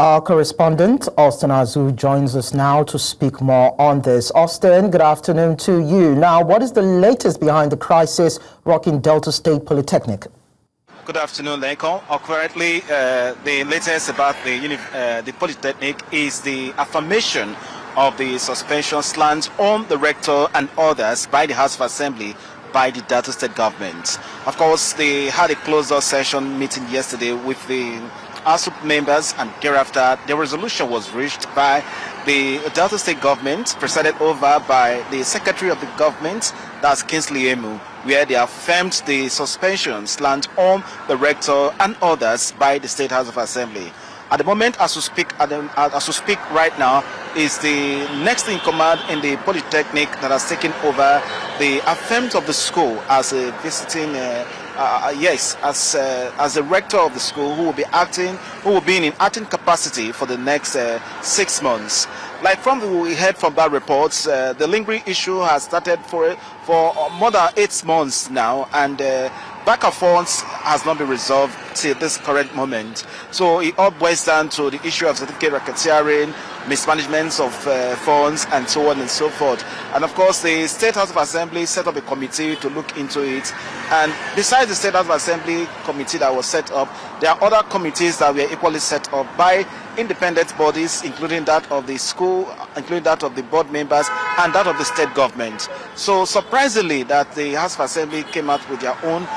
Our correspondent, Austin Azu, joins us now to speak more on this. Austin, good afternoon to you. Now, what is the latest behind the crisis rocking Delta State Polytechnic? Good afternoon, Lincoln. Currently, the latest about the Polytechnic is the affirmation of the suspension slant on the rector and others by the House of Assembly by the Delta State government. Of course, they had a closed-door session meeting yesterday with the ASUP members, and thereafter the resolution was reached by the Delta State government, presided over by the Secretary of the government, that's Kingsley Emu, where they affirmed the suspension slant on the rector and others by the State House of Assembly. At the moment, as we speak right now, is the next in command in the Polytechnic that has taken over the affairs of the school as a visiting, as the rector of the school, who will be in acting capacity for the next 6 months. Like we heard from that report, the lingering issue has started for more than 8 months now, and back and forth has not been resolved till this current moment. So it all boils down to the issue of certificate racketeering, mismanagement of funds, and so on and so forth. And of course, the State House of Assembly set up a committee to look into it. And besides the State House of Assembly committee that was set up, there are other committees that were equally set up by independent bodies, including that of the school, including that of the board members, and that of the state government. So surprisingly, that the House of Assembly came out with their own,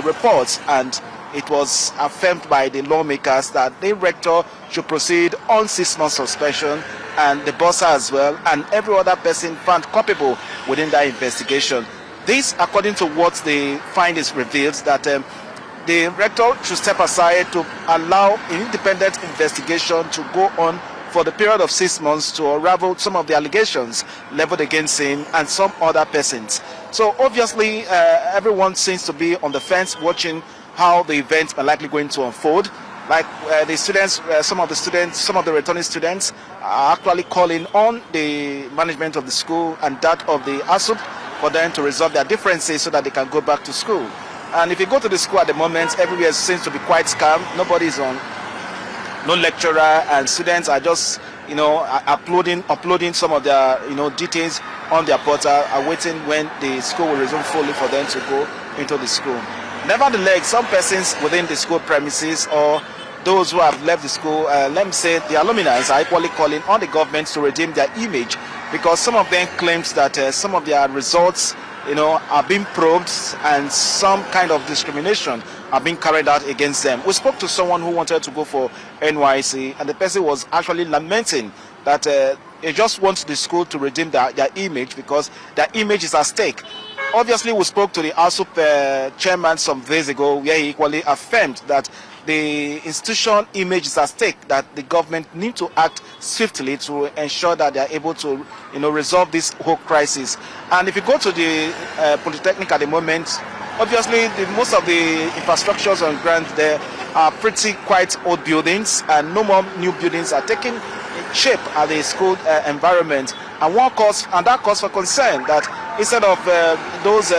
reports, and it was affirmed by the lawmakers that the rector should proceed on 6 months suspension, and the bursar as well, and every other person found culpable within that investigation. This, according to what the findings reveals, that the rector should step aside to allow an independent investigation to go on for the period of 6 months to unravel some of the allegations leveled against him and some other persons. So obviously, everyone seems to be on the fence watching how the events are likely going to unfold. Like the students, some of the returning students are actually calling on the management of the school and that of the ASUP for them to resolve their differences so that they can go back to school. And if you go to the school at the moment, everywhere seems to be quite calm. Nobody's on, no lecturer, and students are just, uploading some of their, details on their portal, awaiting when the school will resume fully for them to go into the school. Nevertheless, some persons within the school premises or those who have left the school, let me say the alumni are equally calling on the government to redeem their image, because some of them claims that some of their results are being probed and some kind of discrimination are being carried out against them. We spoke to someone who wanted to go for NYC, and the person was actually lamenting that they just want the school to redeem their image because their image is at stake. Obviously, we spoke to the ASUP chairman some days ago, where he equally affirmed that the institution image is at stake, that the government need to act swiftly to ensure that they are able to, resolve this whole crisis. And if you go to the Polytechnic at the moment, obviously most of the infrastructures on ground there are quite old buildings, and no more new buildings are taking shape at the school environment. And that cause for concern that instead of those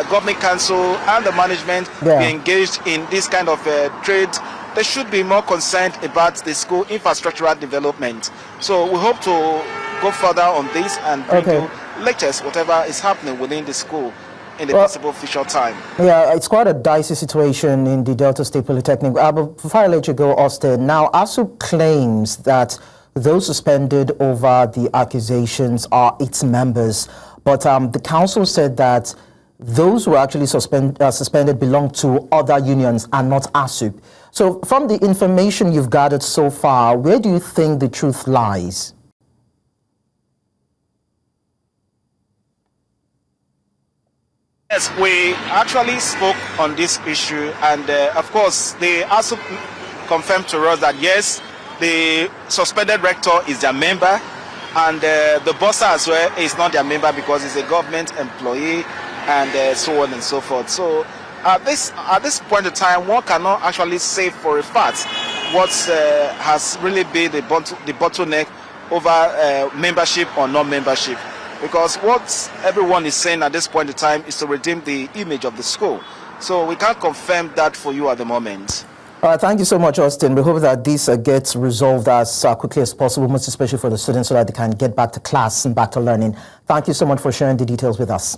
governing council and the management be engaged in this kind of trade, they should be more concerned about the school infrastructural development. So we hope to go further on this and bring you latest whatever is happening within the school in the possible future time. Yeah, it's quite a dicey situation in the Delta State Polytechnic. But before I let you go, Austin, now ASUP claims that those suspended over the accusations are its members, but the council said that those who are actually suspended belong to other unions and not ASUP. So from the information you've gathered so far, where do you think the truth lies? Yes, we actually spoke on this issue, and of course the ASUP confirmed to us that yes, the suspended rector is their member, and the bursar as well is not their member because he's a government employee, and so on and so forth. So at this point in time, one cannot actually say for a fact what has really been the bottleneck over membership or non-membership, because what everyone is saying at this point in time is to redeem the image of the school. So we can't confirm that for you at the moment. Thank you so much, Austin. We hope that this gets resolved as quickly as possible, most especially for the students, so that they can get back to class and back to learning. Thank you so much for sharing the details with us.